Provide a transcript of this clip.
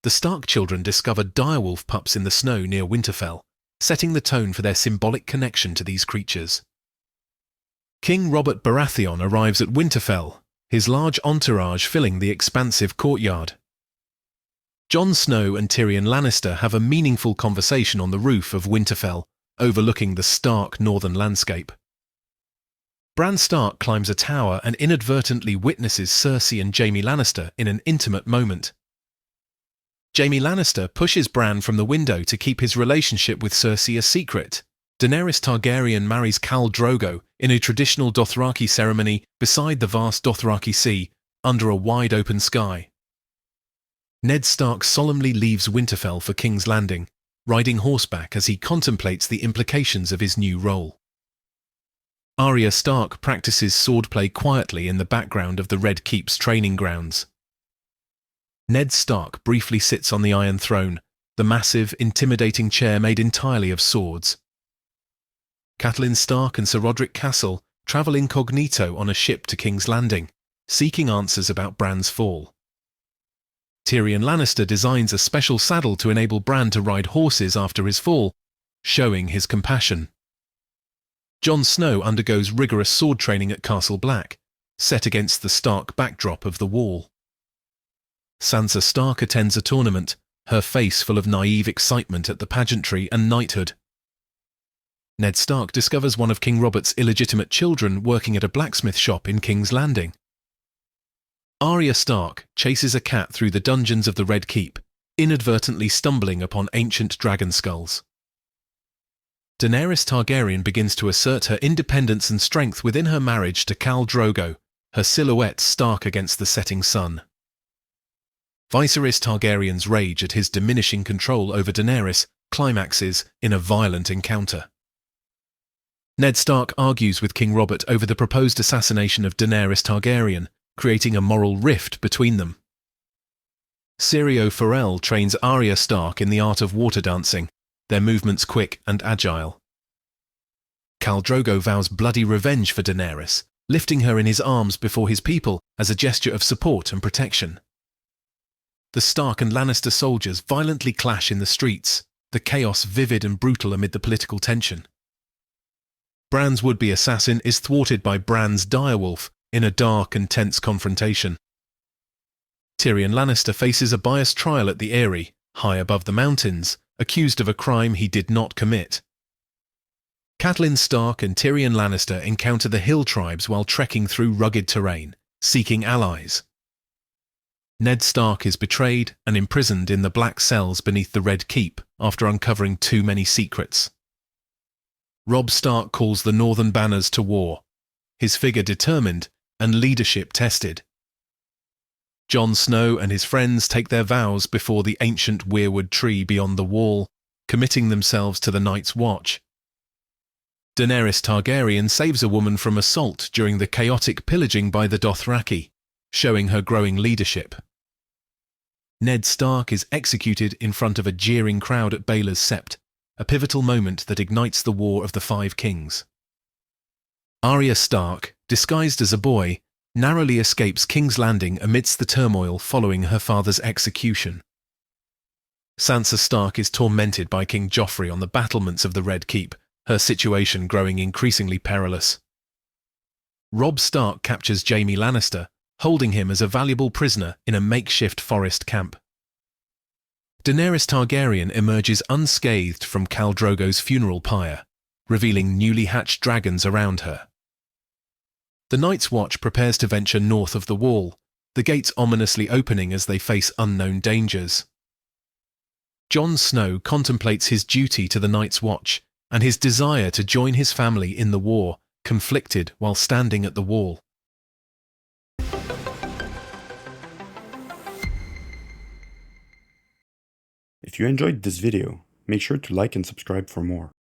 the Stark children discover direwolf pups in the snow near Winterfell, setting the tone for their symbolic connection to these creatures. King Robert Baratheon arrives at Winterfell, his large entourage filling the expansive courtyard. Jon Snow and Tyrion Lannister have a meaningful conversation on the roof of Winterfell, overlooking the stark northern landscape. Bran Stark climbs a tower and inadvertently witnesses Cersei and Jaime Lannister in an intimate moment. Jaime Lannister pushes Bran from the window to keep his relationship with Cersei a secret. Daenerys Targaryen marries Khal Drogo in a traditional Dothraki ceremony beside the vast Dothraki Sea, under a wide-open sky. Ned Stark solemnly leaves Winterfell for King's Landing, riding horseback as he contemplates the implications of his new role. Arya Stark practices swordplay quietly in the background of the Red Keep's training grounds. Ned Stark briefly sits on the Iron Throne, the massive, intimidating chair made entirely of swords. Catelyn Stark and Sir Roderick Castle travel incognito on a ship to King's Landing, seeking answers about Bran's fall. Tyrion Lannister designs a special saddle to enable Bran to ride horses after his fall, showing his compassion. Jon Snow undergoes rigorous sword training at Castle Black, set against the stark backdrop of the Wall. Sansa Stark attends a tournament, her face full of naive excitement at the pageantry and knighthood. Ned Stark discovers one of King Robert's illegitimate children working at a blacksmith shop in King's Landing. Arya Stark chases a cat through the dungeons of the Red Keep, inadvertently stumbling upon ancient dragon skulls. Daenerys Targaryen begins to assert her independence and strength within her marriage to Khal Drogo, her silhouette stark against the setting sun. Viserys Targaryen's rage at his diminishing control over Daenerys climaxes in a violent encounter. Ned Stark argues with King Robert over the proposed assassination of Daenerys Targaryen, creating a moral rift between them. Syrio Forel trains Arya Stark in the art of water dancing, their movements quick and agile. Khal Drogo vows bloody revenge for Daenerys, lifting her in his arms before his people as a gesture of support and protection. The Stark and Lannister soldiers violently clash in the streets, the chaos vivid and brutal amid the political tension. Bran's would-be assassin is thwarted by Bran's direwolf in a dark and tense confrontation. Tyrion Lannister faces a biased trial at the Eyrie, high above the mountains, accused of a crime he did not commit. Catelyn Stark and Tyrion Lannister encounter the hill tribes while trekking through rugged terrain, seeking allies. Ned Stark is betrayed and imprisoned in the black cells beneath the Red Keep after uncovering too many secrets. Robb Stark calls the Northern Banners to war, his figure determined and leadership tested. Jon Snow and his friends take their vows before the ancient weirwood tree beyond the Wall, committing themselves to the Night's Watch. Daenerys Targaryen saves a woman from assault during the chaotic pillaging by the Dothraki, showing her growing leadership. Ned Stark is executed in front of a jeering crowd at Baela's Sept, a pivotal moment that ignites the War of the Five Kings. Arya Stark, disguised as a boy, narrowly escapes King's Landing amidst the turmoil following her father's execution. Sansa Stark is tormented by King Joffrey on the battlements of the Red Keep, her situation growing increasingly perilous. Robb Stark captures Jaime Lannister, holding him as a valuable prisoner in a makeshift forest camp. Daenerys Targaryen emerges unscathed from Khal Drogo's funeral pyre, revealing newly hatched dragons around her. The Night's Watch prepares to venture north of the Wall, the gates ominously opening as they face unknown dangers. Jon Snow contemplates his duty to the Night's Watch and his desire to join his family in the war, conflicted while standing at the Wall. If you enjoyed this video, make sure to like and subscribe for more.